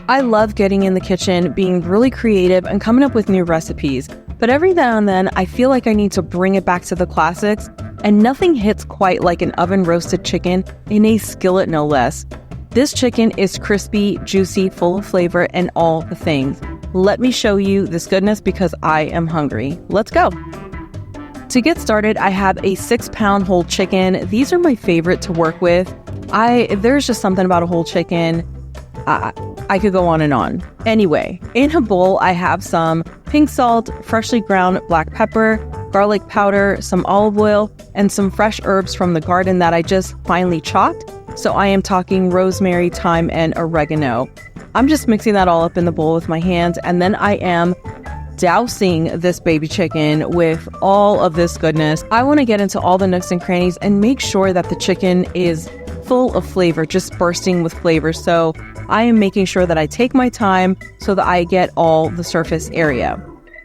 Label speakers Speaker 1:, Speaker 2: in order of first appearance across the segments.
Speaker 1: I love getting in the kitchen, being really creative, and coming up with new recipes. But every now and then, I feel like I need to bring it back to the classics, and nothing hits quite like an oven-roasted chicken in a skillet no less. This chicken is crispy, juicy, full of flavor, and all the things. Let me show you this goodness because I am hungry. Let's go. To get started, I have a 6-pound whole chicken. These are my favorite to work with. There's just something about a whole chicken. I could go on and on. Anyway, in a bowl, I have some pink salt, freshly ground black pepper, garlic powder, some olive oil, and some fresh herbs from the garden that I just finely chopped. So I am talking rosemary, thyme, and oregano. I'm just mixing that all up in the bowl with my hands, and then I am dousing this baby chicken with all of this goodness. I want to get into all the nooks and crannies and make sure that the chicken is full of flavor, just bursting with flavor. So I am making sure that I take my time so that I get all the surface area.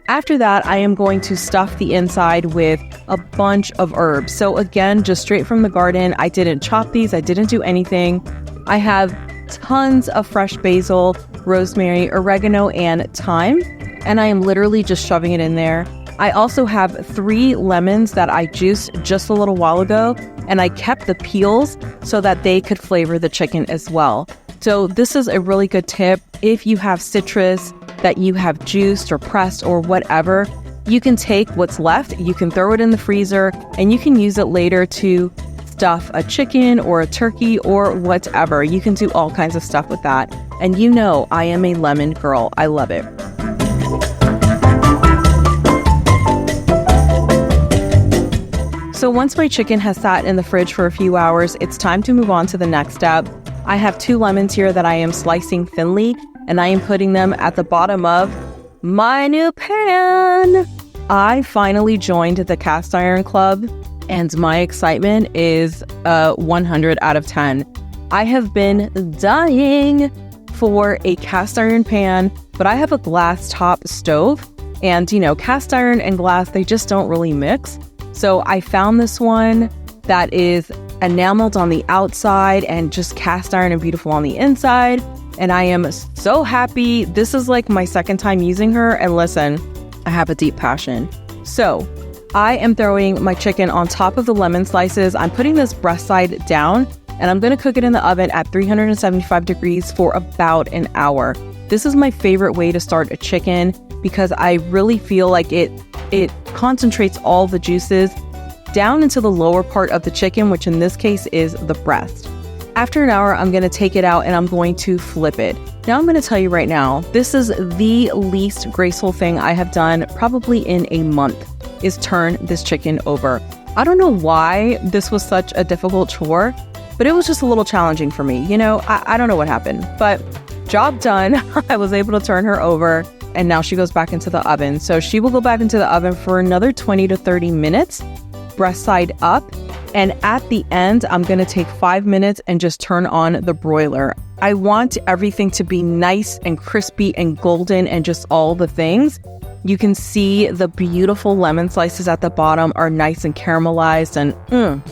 Speaker 1: After that, I am going to stuff the inside with a bunch of herbs. So again, just straight from the garden. I didn't chop these. I didn't do anything. I have tons of fresh basil, rosemary, oregano, and thyme, and I am literally just shoving it in there. I also have 3 lemons that I juiced just a little while ago, and I kept the peels so that they could flavor the chicken as well. So this is a really good tip. If you have citrus that you have juiced or pressed or whatever, you can take what's left, you can throw it in the freezer, and you can use it later to stuff a chicken or a turkey or whatever. You can do all kinds of stuff with that. And you know I am a lemon girl. I love it. So once my chicken has sat in the fridge for a few hours, it's time to move on to the next step. I have 2 lemons here that I am slicing thinly, and I am putting them at the bottom of my new pan. I finally joined the cast iron club, and my excitement is 100 out of 10. I have been dying for a cast iron pan, but I have a glass top stove, and cast iron and glass, they just don't really mix. So I found this one that is enameled on the outside and just cast iron and beautiful on the inside. And I am so happy. This is like my second time using her. And listen, I have a deep passion. So I am throwing my chicken on top of the lemon slices. I'm putting this breast side down, and I'm going to cook it in the oven at 375 degrees for about an hour. This is my favorite way to start a chicken because I really feel like it concentrates all the juices down into the lower part of the chicken, which in this case is the breast. After an hour, I'm going to take it out and I'm going to flip it. Now I'm going to tell you right now, this is the least graceful thing I have done probably in a month, is turn this chicken over. I don't know why this was such a difficult chore, but it was just a little challenging for me. I don't know what happened, but job done. I was able to turn her over. And now she goes back into the oven. So she will go back into the oven for another 20 to 30 minutes, breast side up. And at the end, I'm going to take 5 minutes and just turn on the broiler. I want everything to be nice and crispy and golden and just all the things. You can see the beautiful lemon slices at the bottom are nice and caramelized and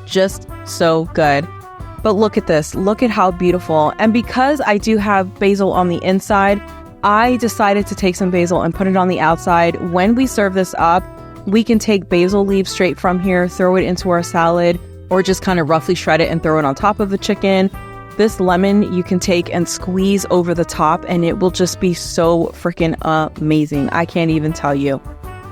Speaker 1: just so good. But look at this. Look at how beautiful. And because I do have basil on the inside, I decided to take some basil and put it on the outside. When we serve this up, we can take basil leaves straight from here, throw it into our salad, or just kind of roughly shred it and throw it on top of the chicken. This lemon you can take and squeeze over the top, and it will just be so freaking amazing. I can't even tell you.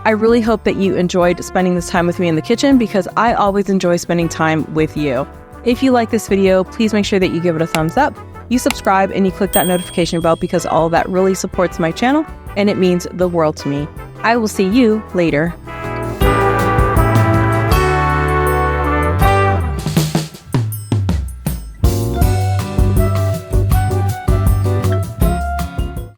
Speaker 1: I really hope that you enjoyed spending this time with me in the kitchen because I always enjoy spending time with you. If you like this video, please make sure that you give it a thumbs up. You subscribe and you click that notification bell because all of that really supports my channel and it means the world to me. I will see you later.